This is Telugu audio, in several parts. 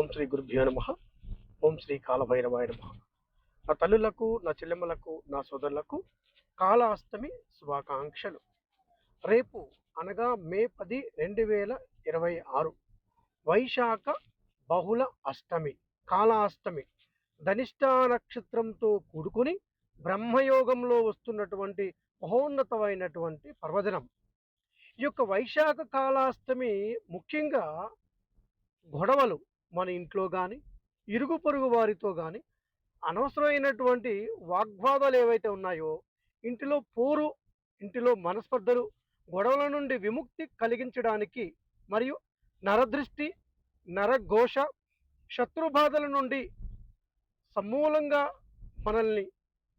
ఓం శ్రీ గురుభ్యో నమః. ఓం శ్రీ కాలభైరవాయ నమః. నా తల్లులకు, నా చెల్లెమ్మలకు, నా సోదరులకు కాళాష్టమి శుభాకాంక్షలు. రేపు అనగా మే 10, 2026 వైశాఖ బహుళ అష్టమి, కాళాష్టమి. ధనిష్ఠా నక్షత్రంతో కూడుకుని బ్రహ్మయోగంలో వస్తున్నటువంటి మహోన్నతమైనటువంటి పర్వదినం. ఈ యొక్క వైశాఖ కాళాష్టమి ముఖ్యంగా గొడవలు మన ఇంట్లో కానీ, ఇరుగు పొరుగు వారితో కానీ, అనవసరమైనటువంటి వాగ్వాదాలు ఏవైతే ఉన్నాయో, ఇంటిలో పోరు, ఇంటిలో మనస్పర్ధలు, గొడవల నుండి విముక్తి కలిగించడానికి మరియు నరదృష్టి, నరఘోష, శత్రుబాధల నుండి సమూలంగా మనల్ని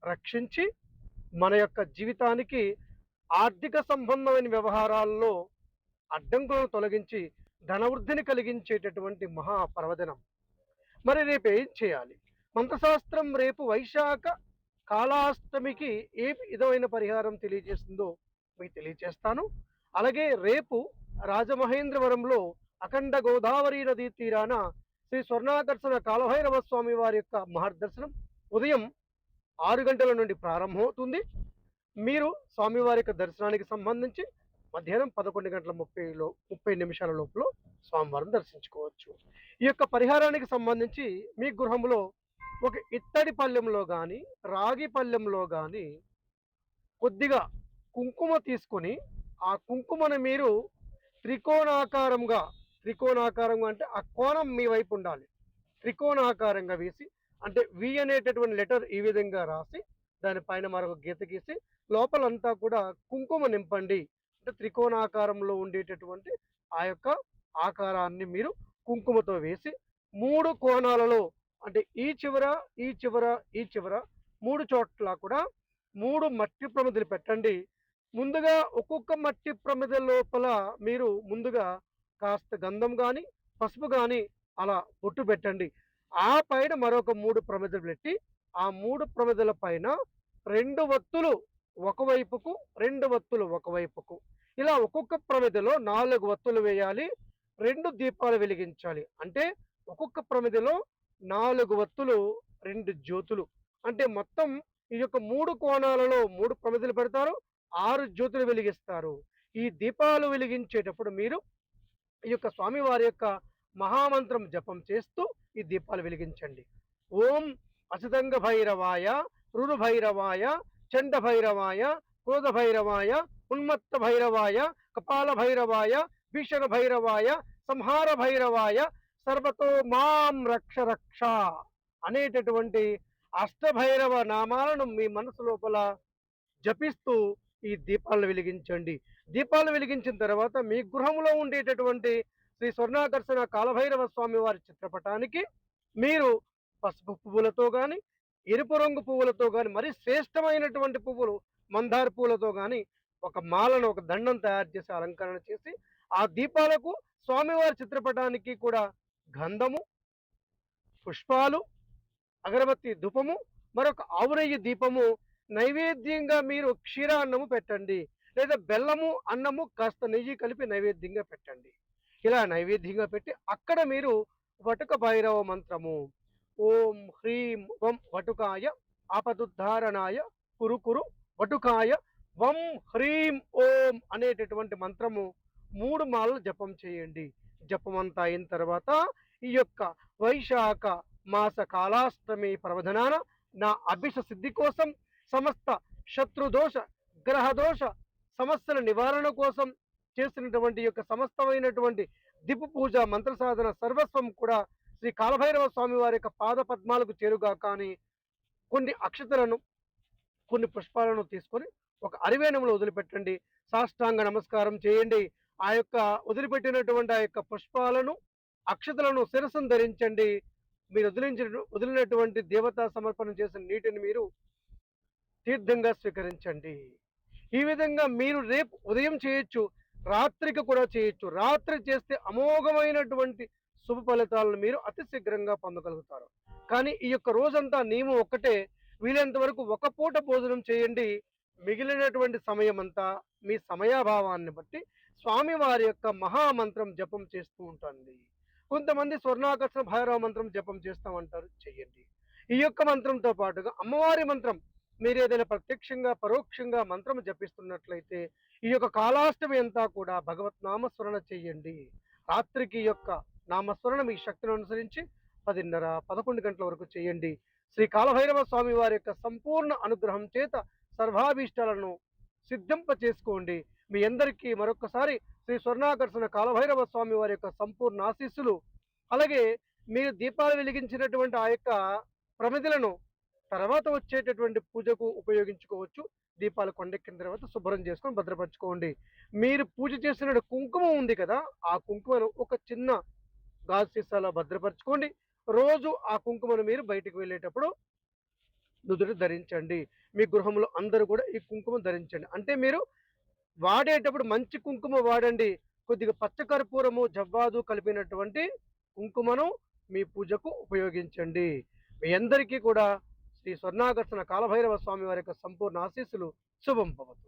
రక్షించి మన యొక్క జీవితానికి ఆర్థిక సంబంధమైన వ్యవహారాల్లో అడ్డంకులను తొలగించి ధనవృద్ధిని కలిగించేటటువంటి మహాపర్వదినం. మరి రేపు ఏం చేయాలి? మంత్రశాస్త్రం రేపు వైశాఖ కాళాష్టమికి ఏ విధమైన పరిహారం తెలియజేస్తుందో మీకు తెలియజేస్తాను. అలాగే రేపు రాజమహేంద్రవరంలో అఖండ గోదావరి నదీ తీరాన శ్రీ స్వర్ణాకర్షణ కాలభైరవ స్వామి వారి యొక్క మహర్దర్శనం ఉదయం 6 గంటల నుండి ప్రారంభమవుతుంది. మీరు స్వామివారి యొక్క దర్శనానికి సంబంధించి మధ్యాహ్నం 11:30 లోపల స్వామివారిని దర్శించుకోవచ్చు. ఈ యొక్క పరిహారానికి సంబంధించి మీ గృహంలో ఒక ఇత్తడి పళ్ళెంలో కానీ, రాగి పళ్ళెంలో కానీ కొద్దిగా కుంకుమ తీసుకొని ఆ కుంకుమను మీరు త్రికోణాకారంగా అంటే ఆ కోణం మీ వైపు ఉండాలి. త్రికోణాకారంగా వేసి, అంటే వి అనేటటువంటి లెటర్ ఈ విధంగా రాసి దానిపైన మరొక గీత గీసి లోపలంతా కూడా కుంకుమ నింపండి. అంటే త్రికోణాకారంలో ఉండేటటువంటి ఆ యొక్క ఆకారాన్ని మీరు కుంకుమతో వేసి 3 కోణాలలో, అంటే ఈ చివర 3 చోట్ల కూడా 3 మట్టి ప్రమిదలు పెట్టండి. ముందుగా ఒక్కొక్క మట్టి ప్రమిద లోపల మీరు ముందుగా కాస్త గంధం కానీ, పసుపు కానీ అలా బొట్టు పెట్టండి. ఆ పైన మరొక 3 ప్రమిదలు పెట్టి ఆ 3 ప్రమిదల పైన 2 వత్తులు ఒకవైపుకు, 2 వత్తులు ఒకవైపుకు, ఇలా ఒక్కొక్క ప్రమిదలో 4 వత్తులు వేయాలి. 2 దీపాలు వెలిగించాలి. అంటే ఒక్కొక్క ప్రమిదలో 4 వత్తులు, 2 జ్యోతులు. అంటే మొత్తం ఈ యొక్క 3 కోణాలలో 3 ప్రమిదలు పెడతారు, 6 జ్యోతులు వెలిగిస్తారు. ఈ దీపాలు వెలిగించేటప్పుడు మీరు ఈ యొక్క స్వామివారి యొక్క మహామంత్రం జపం చేస్తూ ఈ దీపాలు వెలిగించండి. ఓం అసితంగ భైరవాయ, రురు భైరవాయ, చండ భైరవాయ, క్రోధ భైరవాయ, ఉన్మత్త భైరవాయ, కపాల భైరవాయ, భీషణ భైరవాయ, సంహార భైరవాయ, సర్వతో మాం రక్ష రక్ష అనేటటువంటి అష్టభైరవ నామాలను మీ మనసు లోపల జపిస్తూ ఈ దీపాలను వెలిగించండి. దీపాలు వెలిగించిన తర్వాత మీ గృహంలో ఉండేటటువంటి శ్రీ స్వర్ణాకర్షణ కాలభైరవ స్వామి వారి చిత్రపటానికి మీరు పసుపు పువ్వులతో కానీ, ఎరుపు రంగు పువ్వులతో కానీ, మరి శ్రేష్టమైనటువంటి పువ్వులు మందార పువ్వులతో కానీ ఒక మాలను, ఒక దండం తయారు చేసి అలంకరణ చేసి ఆ దీపాలకు స్వామివారి చిత్రపటానికి కూడా గంధము, పుష్పాలు, అగరబత్తి ధూపము, మరొక ఆవునెయ్యి దీపము నైవేద్యంగా మీరు క్షీరాన్నము పెట్టండి. లేదా బెల్లము, అన్నము, కాస్త నెయ్యి కలిపి నైవేద్యంగా పెట్టండి. ఇలా నైవేద్యంగా పెట్టి అక్కడ మీరు వటుక భైరవ మంత్రము ఓం హ్రీం వం వటుకాయ ఆపదుద్ధారణాయ కురు వటుకాయ వం హ్రీం ఓం అనేటటువంటి మంత్రము 3 మాలలు జపం చేయండి. జపమంతా అయిన తర్వాత ఈ యొక్క వైశాఖ మాస కాళాష్టమి పర్వదినాన నా అభిష సిద్ధి కోసం, సమస్త శత్రుదోష, గ్రహదోష సమస్యల నివారణ కోసం చేసినటువంటి యొక్క సమస్తమైనటువంటి దీప పూజ, మంత్ర సాధన సర్వస్వం కూడా శ్రీ కాలభైరవ స్వామి వారి యొక్క పాద పద్మాలకు చేరుగా కానీ కొన్ని అక్షతలను, కొన్ని పుష్పాలను తీసుకొని ఒక అరివేణంలో వదిలిపెట్టండి. సాష్టాంగ నమస్కారం చేయండి. ఆ యొక్క వదిలిపెట్టినటువంటి ఆ యొక్క పుష్పాలను, అక్షతలను శిరస్సును ధరించండి. మీరు వదిలినటువంటి దేవతా సమర్పణ చేసిన నీటిని మీరు తీర్థంగా స్వీకరించండి. ఈ విధంగా మీరు రేపు ఉదయం చేయొచ్చు, రాత్రికి కూడా చేయొచ్చు. రాత్రి చేస్తే అమోఘమైనటువంటి శుభ ఫలితాలను మీరు అతి శీఘ్రంగా పొందగలుగుతారు. కానీ ఈ యొక్క రోజంతా నియమం ఒక్కటే, వీలైనంత వరకు ఒక పూట భోజనం చేయండి. మిగిలినటువంటి సమయం అంతా మీ సమయాభావాన్ని బట్టి స్వామివారి యొక్క మహామంత్రం జపం చేస్తూ ఉంటుంది. కొంతమంది స్వర్ణాకర్షణ భైరవ మంత్రం జపం చేస్తామంటారు, చెయ్యండి. ఈ యొక్క మంత్రంతో పాటుగా అమ్మవారి మంత్రం మీరు ఏదైనా ప్రత్యక్షంగా పరోక్షంగా మంత్రం జపిస్తున్నట్లయితే ఈ యొక్క కాలాష్టమి అంతా కూడా భగవత్ నామస్మరణ చెయ్యండి. రాత్రికి ఈ యొక్క నామస్మరణ మీ శక్తిని అనుసరించి 10:30, 11 గంటల వరకు చేయండి. శ్రీ కాలభైరవ స్వామి వారి యొక్క సంపూర్ణ అనుగ్రహం చేత సర్వాభీష్టాలను సిద్ధింప చేసుకోండి. మీ అందరికీ మరొకసారి శ్రీ స్వర్ణాకర్షణ కాలభైరవ స్వామి వారి యొక్క సంపూర్ణ ఆశీస్సులు, అలాగే మీరు దీపాలు వెలిగించినటువంటి ఆ యొక్క ప్రమిదలను తర్వాత వచ్చేటటువంటి పూజకు ఉపయోగించుకోవచ్చు. దీపాలు కొండెక్కిన తర్వాత శుభ్రం చేసుకొని భద్రపరచుకోండి. మీరు పూజ చేసిన కుంకుమ ఉంది కదా, ఆ కుంకుమను ఒక చిన్న గాజు సీసాలో భద్రపరచుకోండి. రోజు ఆ కుంకుమను మీరు బయటికి వెళ్ళేటప్పుడు నుదుట ధరించండి. మీ గృహంలో అందరూ కూడా ఈ కుంకుమ ధరించండి. అంటే మీరు వాడేటప్పుడు మంచి కుంకుమ వాడండి. కొద్దిగా పచ్చకర్పూరము, జవ్వాదు కలిపినటువంటి కుంకుమను మీ పూజకు ఉపయోగించండి. మీ అందరికీ కూడా శ్రీ స్వర్ణాకర్షణ కాలభైరవ స్వామి వారి యొక్క సంపూర్ణ ఆశీస్సులు. శుభం భవతు.